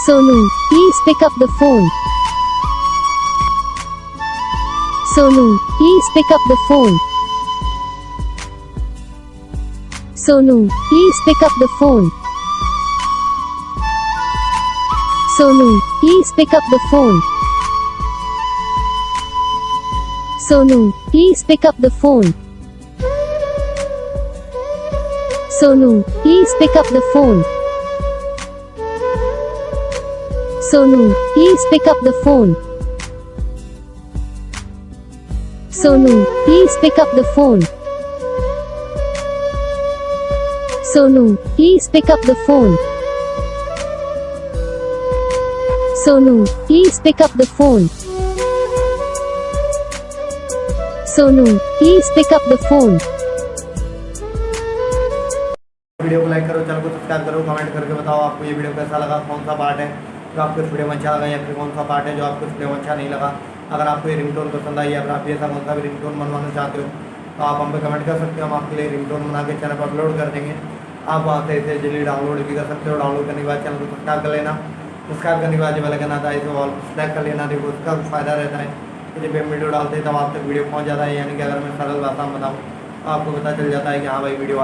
Sonu, please pick up the phone. Sonu, please pick up the phone. Sonu, please pick up the phone. Sonu, please pick up the phone. Sonu, please pick up the phone. Sonu, please pick up the phone. Sonu, please pick up the phone. Sonu, please pick up the phone. Sonu, please pick up the phone. Sonu, please pick up the phone. Sonu, please pick up the phone. Video को like करो, channel को subscribe करो, comment करके बताओ आपको ये video कैसा लगा, कौन सा पार्ट है जो आपको इस वीडियो में अच्छा लगा या फिर कौन सा पार्ट है जो आपको इस वीडियो में अच्छा नहीं लगा। अगर आपको ये रिंगटोन पसंद आई या फिर आप ऐसा कौन सा भी रिंगटोन बनवाना चाहते हो तो आप हम पे कमेंट कर सकते हो, हम आपके लिए रिंगटोन बना के चैनल पर अपलोड कर देंगे। आप वहाँ से इसे जल्दी डाउनलोड भी कर सकते हो। डाउनलोड करने के बाद चैनल को सब्सक्राइब कर लेना। सब्सक्राइब करने के बाद जो बेल आइकन आता है इसे ऑल सेलेक्ट कर लेना। देखो उसका फ़ायदा रहता है कि जब हम वीडियो डालते हैं तब आप तक वीडियो पहुँच जाता है, यानी कि अगर मैं सरल भाषा में बताऊँ तो आपको पता चल जाता है कि हाँ भाई वीडियो